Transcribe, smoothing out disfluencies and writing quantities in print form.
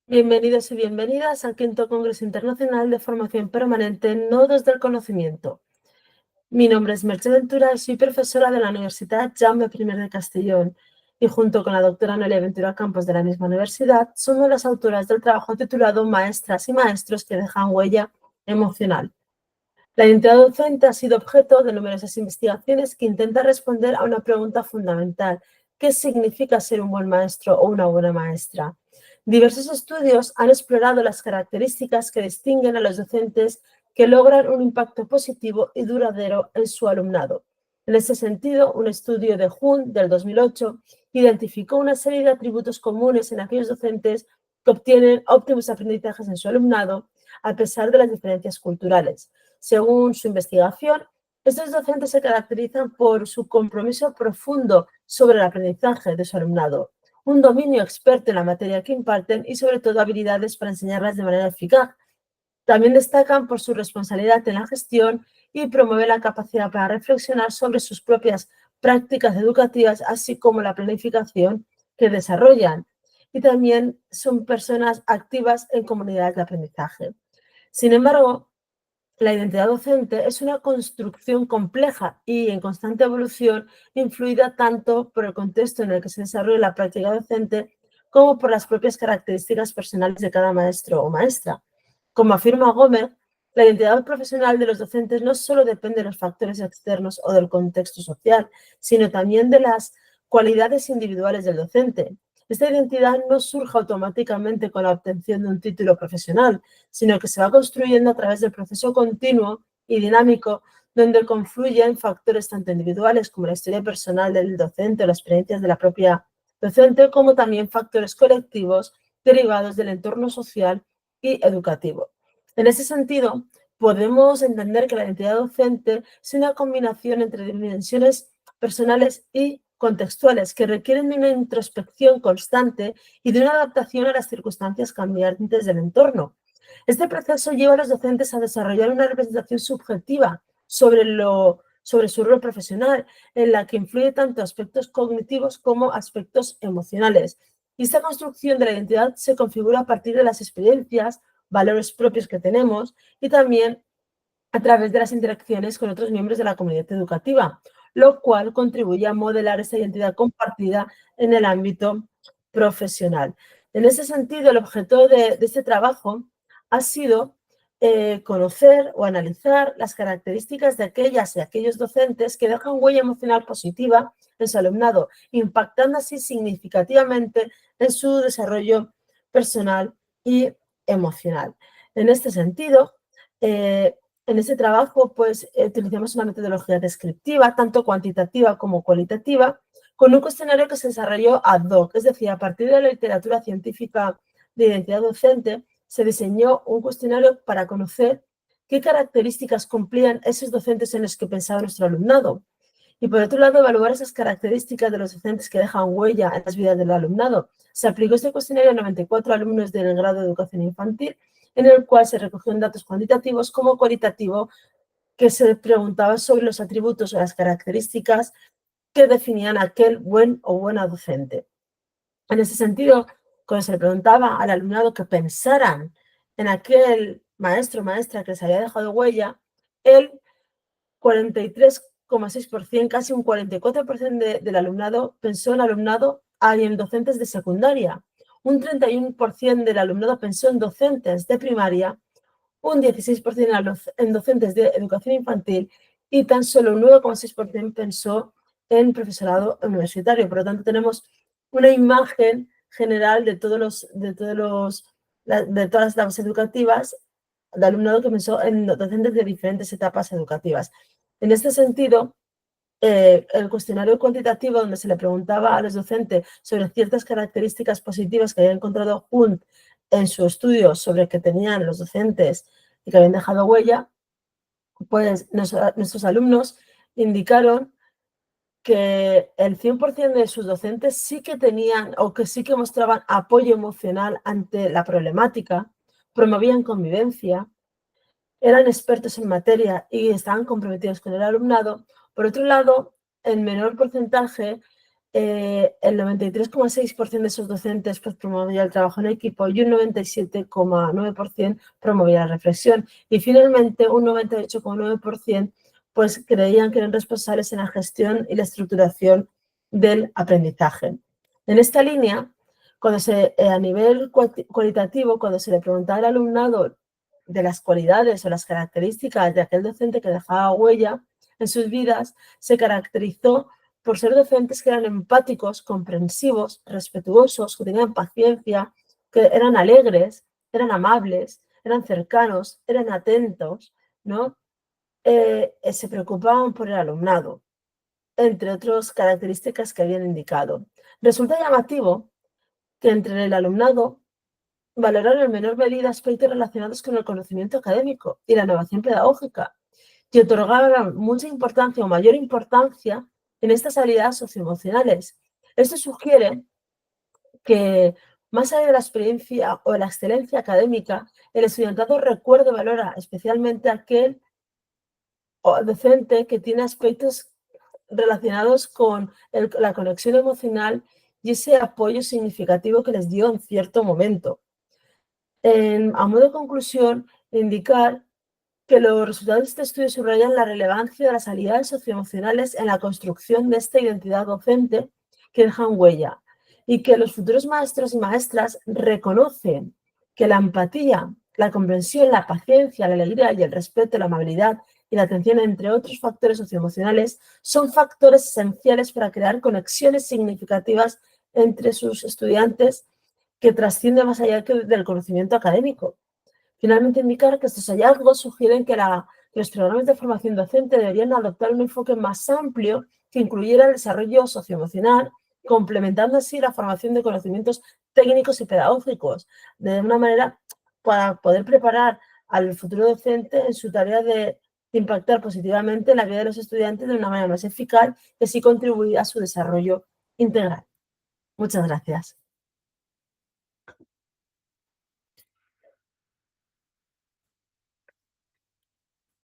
Bienvenidos y bienvenidas al quinto Congreso Internacional de Formación Permanente Nodos del Conocimiento. Mi nombre es Merche Ventura y soy profesora de la Universidad Jaume I de Castellón y junto con la doctora Noelia Ventura Campos de la misma universidad somos las autoras del trabajo titulado Maestras y Maestros que dejan huella emocional. La identidad docente ha sido objeto de numerosas investigaciones que intentan responder a una pregunta fundamental: ¿qué significa ser un buen maestro o una buena maestra? Diversos estudios han explorado las características que distinguen a los docentes que logran un impacto positivo y duradero en su alumnado. En ese sentido, un estudio de Jun del 2008 identificó una serie de atributos comunes en aquellos docentes que obtienen óptimos aprendizajes en su alumnado a pesar de las diferencias culturales. Según su investigación, estos docentes se caracterizan por su compromiso profundo sobre el aprendizaje de su alumnado, un dominio experto en la materia que imparten y sobre todo habilidades para enseñarlas de manera eficaz. También destacan por su responsabilidad en la gestión y promueven la capacidad para reflexionar sobre sus propias prácticas educativas, así como la planificación que desarrollan. Y también son personas activas en comunidades de aprendizaje. Sin embargo, la identidad docente es una construcción compleja y en constante evolución, influida tanto por el contexto en el que se desarrolla la práctica docente como por las propias características personales de cada maestro o maestra. Como afirma Gómez, la identidad profesional de los docentes no solo depende de los factores externos o del contexto social, sino también de las cualidades individuales del docente. Esta identidad no surge automáticamente con la obtención de un título profesional, sino que se va construyendo a través del proceso continuo y dinámico donde confluyen factores tanto individuales como la historia personal del docente o las experiencias de la propia docente, como también factores colectivos derivados del entorno social y educativo. En ese sentido, podemos entender que la identidad docente es una combinación entre dimensiones personales y contextuales que requieren de una introspección constante y de una adaptación a las circunstancias cambiantes del entorno. Este proceso lleva a los docentes a desarrollar una representación subjetiva sobre su rol profesional, en la que influye tanto aspectos cognitivos como aspectos emocionales. Y esta construcción de la identidad se configura a partir de las experiencias, valores propios que tenemos y también a través de las interacciones con otros miembros de la comunidad educativa, lo cual contribuye a modelar esta identidad compartida en el ámbito profesional. En ese sentido, el objeto de este trabajo ha sido conocer o analizar las características de aquellas y aquellos docentes que dejan huella emocional positiva en su alumnado, impactando así significativamente en su desarrollo personal y emocional. En este sentido, en este trabajo, pues, utilizamos una metodología descriptiva, tanto cuantitativa como cualitativa, con un cuestionario que se desarrolló ad hoc, es decir, a partir de la literatura científica de identidad docente, se diseñó un cuestionario para conocer qué características cumplían esos docentes en los que pensaba nuestro alumnado. Y por otro lado, evaluar esas características de los docentes que dejan huella en las vidas del alumnado. Se aplicó este cuestionario a 94 alumnos del grado de educación infantil, en el cual se recogieron datos cuantitativos como cualitativos que se preguntaba sobre los atributos o las características que definían a aquel buen o buena docente. En ese sentido, cuando se le preguntaba al alumnado que pensaran en aquel maestro o maestra que les había dejado huella, el 43,6%, casi un 44% del alumnado pensó en alumnado y en docentes de secundaria. Un 31% del alumnado pensó en docentes de primaria, un 16% en docentes de educación infantil y tan solo un 9,6% pensó en profesorado universitario. Por lo tanto, tenemos una imagen general de todas las etapas educativas de alumnado que pensó en docentes de diferentes etapas educativas. En este sentido, el cuestionario cuantitativo, donde se le preguntaba a los docentes sobre ciertas características positivas que había encontrado Hunt en su estudio sobre que tenían los docentes y que habían dejado huella, pues nuestros alumnos indicaron que el 100% de sus docentes sí que tenían o que sí que mostraban apoyo emocional ante la problemática, promovían convivencia, eran expertos en materia y estaban comprometidos con el alumnado. Por otro lado, el menor porcentaje el 93,6% de esos docentes pues, promovía el trabajo en equipo y un 97,9% promovía la reflexión. Y finalmente un 98,9% pues, creían que eran responsables en la gestión y la estructuración del aprendizaje. En esta línea, a nivel cualitativo, cuando se le preguntaba al alumnado de las cualidades o las características de aquel docente que dejaba huella en sus vidas, se caracterizó por ser docentes que eran empáticos, comprensivos, respetuosos, que tenían paciencia, que eran alegres, eran amables, eran cercanos, eran atentos, ¿no? Se preocupaban por el alumnado, entre otras características que habían indicado. Resulta llamativo que entre el alumnado valoraron en menor medida aspectos relacionados con el conocimiento académico y la innovación pedagógica, y otorgaban mucha importancia o mayor importancia en estas habilidades socioemocionales. Esto sugiere que, más allá de la experiencia o la excelencia académica, el estudiantado recuerda y valora especialmente aquel docente que tiene aspectos relacionados con la conexión emocional y ese apoyo significativo que les dio en cierto momento. A modo de conclusión, indicar que los resultados de este estudio subrayan la relevancia de las habilidades socioemocionales en la construcción de esta identidad docente que dejan huella y que los futuros maestros y maestras reconocen que la empatía, la comprensión, la paciencia, la alegría y el respeto, la amabilidad y la atención, entre otros factores socioemocionales, son factores esenciales para crear conexiones significativas entre sus estudiantes que trascienden más allá del conocimiento académico. Finalmente, indicar que estos hallazgos sugieren que los programas de formación docente deberían adoptar un enfoque más amplio que incluyera el desarrollo socioemocional, complementando así la formación de conocimientos técnicos y pedagógicos, de una manera para poder preparar al futuro docente en su tarea de impactar positivamente en la vida de los estudiantes de una manera más eficaz y así contribuir a su desarrollo integral. Muchas gracias.